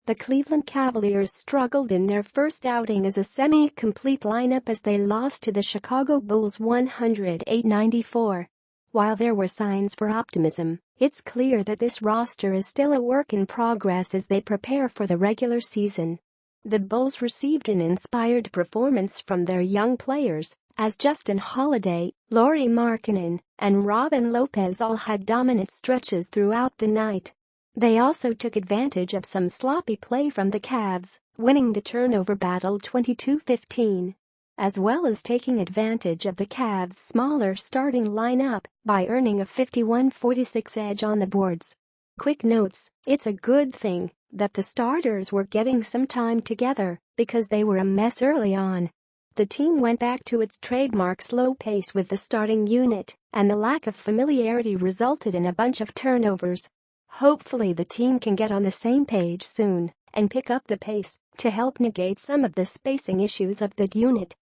The Cleveland Cavaliers struggled in their first outing as a semi-complete lineup as they lost to the Chicago Bulls 108-94. While there were signs for optimism, it's clear that this roster is still a work in progress as they prepare for the regular season. The Bulls received an inspired performance from their young players, as Justin Holiday, Lauri Markkanen, and Robin Lopez all had dominant stretches throughout the night. They also took advantage of some sloppy play from the Cavs, winning the turnover battle 22-15. As well as taking advantage of the Cavs' smaller starting lineup by earning a 51-46 edge on the boards. Quick notes: it's a good thing that the starters were getting some time together because they were a mess early on. The team went back to its trademark slow pace with the starting unit, and the lack of familiarity resulted in a bunch of turnovers. Hopefully the team can get on the same page soon and pick up the pace to help negate some of the spacing issues of that unit.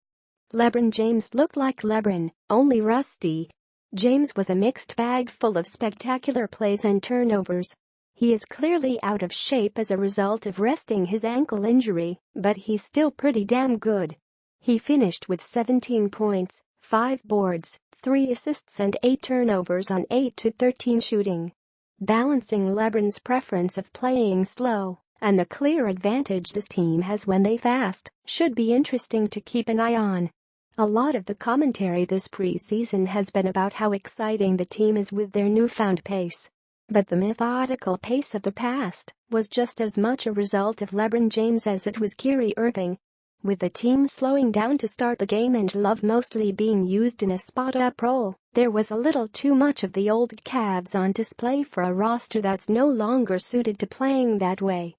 LeBron James looked like LeBron, only rusty. James was a mixed bag full of spectacular plays and turnovers. He is clearly out of shape as a result of resting his ankle injury, but he's still pretty damn good. He finished with 17 points, 5 boards, 3 assists and 8 turnovers on 8-13 shooting. Balancing LeBron's preference of playing slow and the clear advantage this team has when they fast should be interesting to keep an eye on. A lot of the commentary this preseason has been about how exciting the team is with their newfound pace. But the methodical pace of the past was just as much a result of LeBron James as it was Kyrie Irving. With the team slowing down to start the game and Love mostly being used in a spot-up role, there was a little too much of the old Cavs on display for a roster that's no longer suited to playing that way.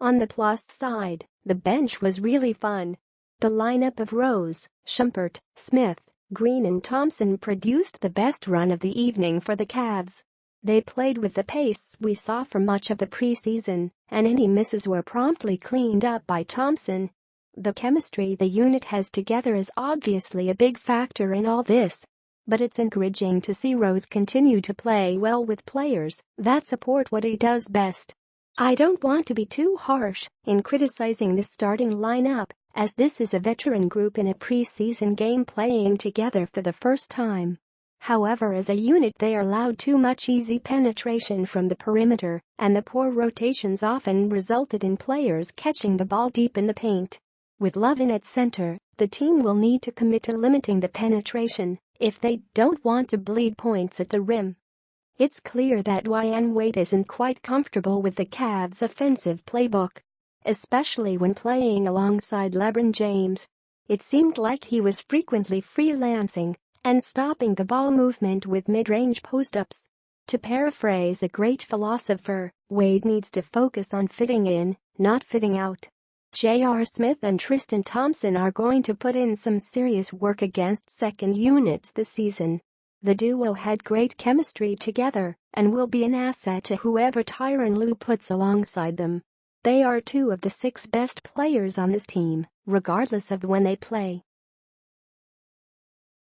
On the plus side, the bench was really fun. The lineup of Rose, Shumpert, Smith, Green and Thompson produced the best run of the evening for the Cavs. They played with the pace we saw for much of the preseason, and any misses were promptly cleaned up by Thompson. The chemistry the unit has together is obviously a big factor in all this. But it's encouraging to see Rose continue to play well with players that support what he does best. I don't want to be too harsh in criticizing this starting lineup, as this is a veteran group in a preseason game playing together for the first time. However, as a unit they allowed too much easy penetration from the perimeter, and the poor rotations often resulted in players catching the ball deep in the paint. With Love in at center, the team will need to commit to limiting the penetration if they don't want to bleed points at the rim. It's clear that Dwyane Wade isn't quite comfortable with the Cavs' offensive playbook, especially when playing alongside LeBron James. It seemed like he was frequently freelancing and stopping the ball movement with mid-range post-ups. To paraphrase a great philosopher, Wade needs to focus on fitting in, not fitting out. J.R. Smith and Tristan Thompson are going to put in some serious work against second units this season. The duo had great chemistry together and will be an asset to whoever Tyronn Lue puts alongside them. They are two of the 6 best players on this team, regardless of when they play.